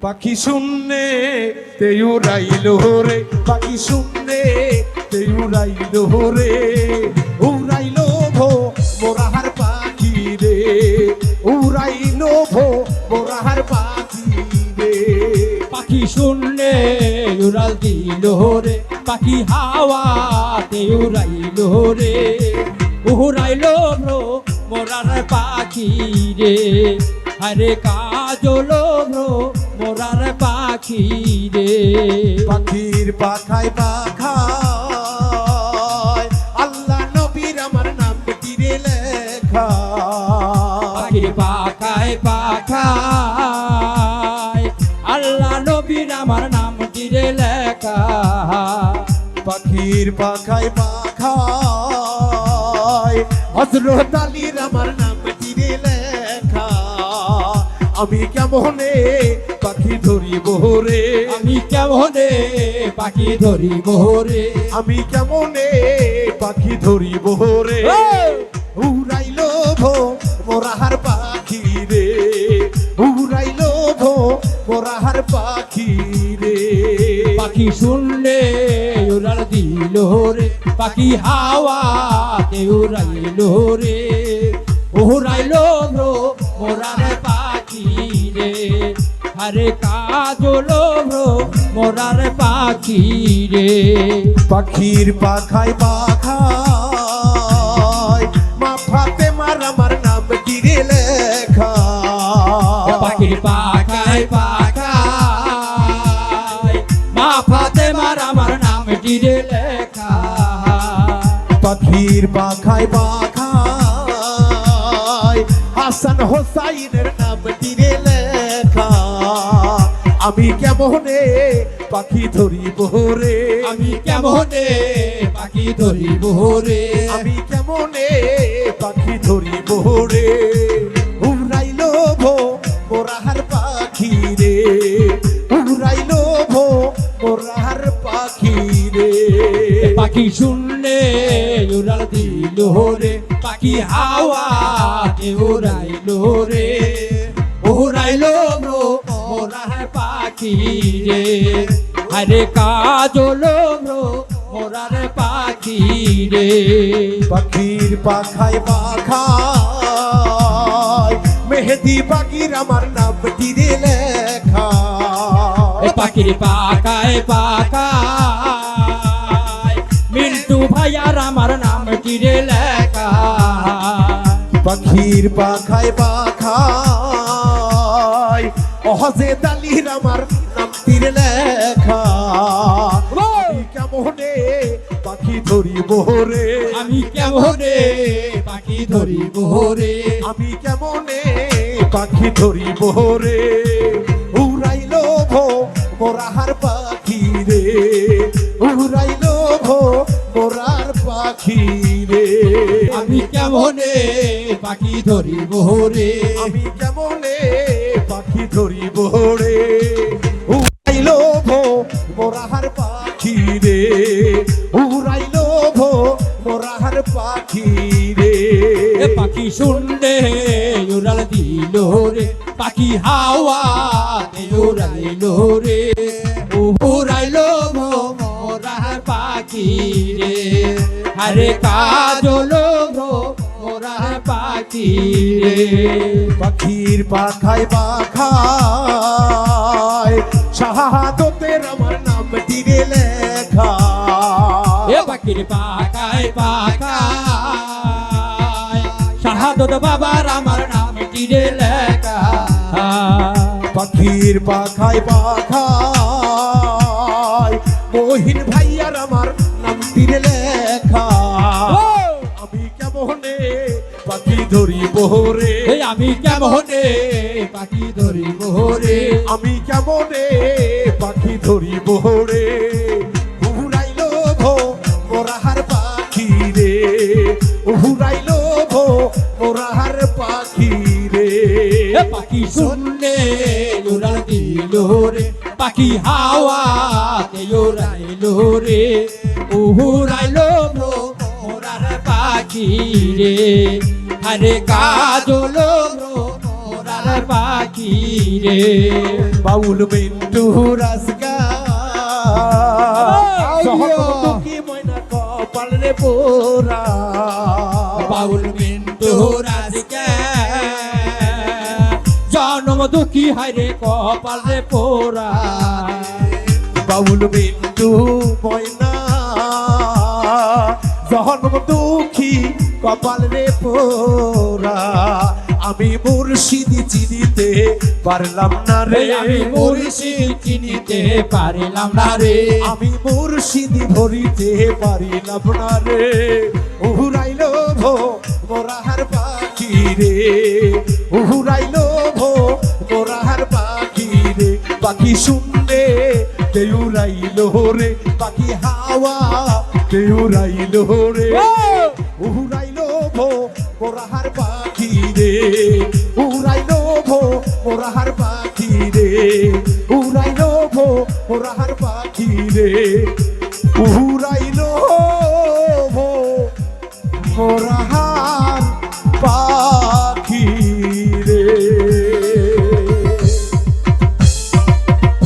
পাখি শূন্যে তে উড়াইলো রে, পাখি শূন্যে তে উড়াইলো রে, উড়াইলো ভো মোরাহার পাখি রে, উড়াইলো ভো মোরাহার পাখি রে। পাখি শুনলে উড়াল দিল রে, পাখি হাওয়াতে উড়াইলো রে, উড়াইলো ভ্রো মোরার পাখি রে, আরে কাজলো ভ্রো মোরার পাখি রে। পাখির পাখায় পাখায় আল্লাহ নবীর আমার নাম তীরে লেখা, পাখির পাখায় পাখায় আল্লাহ নবীর আমার নাম তীরে লেখা। পাখির পাখায় পাখায় হযরত আলীর আমার নাম তীরে লেখা, আমি কেমনে পাখি ধরিব রে, আমি কেমনে পাখি ধরিব রে, আমি কেমনে পাখি ধরিব রে, উড়াইলো ভো মোরাহার পাখি রে, উড়াইলো ভো মোরাহার পাখি রে। পাখি শুনলে উড়াল দিল রে, পাখি হাওয়াতে উড়াইলো রে, উড়াইলো ভ্রো মোরার পাখি রে, আরে কাজলো ভ্রো মোরার পাখি রে। পাখির পাখায় পাখায় মা ফাতেমার আমার নাম তীরে লেখা, পাখির পাখায় পাখায় মা ফাতেমার আমার নাম তীরে লেখা। পাখির পাখায় পাখায় হাসান হোসাইনের নাম তীরে লেখা, আমি কেমনে পাখি ধরিব রে, আমি কেমনে পাখি ধরিব রে, আমি কেমনে পাখি ধরিব রে, উড়াইলো ভো মোরাহার পাখি রে, উড়াইলো ভো মোরাহার পাখি রে। পাখি শুনলে উড়াল দিল রে, পাখি হাওয়াতে উড়াইলো রে, উড়াইলো ভ্রো মোরার পাখি রে, আরে কাজলো ভ্রো মোরার পাখি রে। পাখির পাখায় পাখায় মেহেদি পাখির আমার নাম তীরে লেখা, পাখির পাখায় পাখায় মিন্টু ভাইয়ার আমার নাম তীরে লেখা। পাখির পাখায় পাখায় অহজেদ আলীর আমার নাম তীরে লেখা, আমি কেমনে পাখি ধরিব রে, আমি কেমনে পাখি ধরিব রে, আমি কেমনে পাখি ধরিব রে, উড়াইলো ভো মোরাহার পাখি রে, উড়াইলো ভো মোরার পাখি রে। আমি কেমনে পাখি ধরিব রে, আমি কেমনে পাখি ধরিব রে, উড়াইলো ভো মোরাহার পাখি রে, উড়াইলো ভো মোরাহার পাখি রে। পাখি শুনলে উড়াল দিল রে, পাখি হাওয়াতে উড়াইলো রে, উড়াইলো ভো মোরার পাখি রে, আরে কাজলো ভো মোরার পাখি রে। পাখির পাখায় পাখায় শাহাদতের আমার নাম তীরে লেখা, পাখির পাখায় পাখায় শাহাদত বাবার আমার নাম তীরে লেখা। পাখির পাখায় পাখায় মহিন ভাইয়ার আমার নাম তীরে লেখা, আমি কেমনে পাখি ধরিব রে, আমি কেমনে পাখি ধরিব রে, আমি কেমনে পাখি ধরিব রে, উড়াইলো ভো মোরাহার পাখি রে, উড়াইলো ভো মোরাহার পাখি রে। পাখি শুনলে উড়াল দিল রে, পাখি হাওয়াতে উড়াইলো রে, উড়াইলো ভো মোরার পাখি রে, আরে কাজলো ভ্রো মোরার মোরাহার পাখি রে বাউল মিন্টু রাজগা কি ময়না কপাল রে পোরা বাউল মিন্টু রাজকে জন্ম দুঃখী হাইরে কপাল রে পোরা বাউল মিন্টু ময়না জন্ম দুঃখী কপাল রে পোরা আমি মুর্শিদি চিনিতে পারলাম না রে আমি মুর্শিদ চিনিতে পারিলাম না রে আমি মুর্শিদি ধরিতে পারিলাম না রে উহুরাইল ভো মোরাহার পাখি রে উহুরাইল ভো মোরাহার পাখি রে পাখি শুনলে দেউরাইল রে পাখি হাওয়া দেউরাইল রে উহুরাইল ভো মোরাহার পাখি রে উহুরাইল ভো মোরাহার পাখি রে উহুরাইল ভো মোরাহার পাখি রে উহুরাইল ভো মোরাহার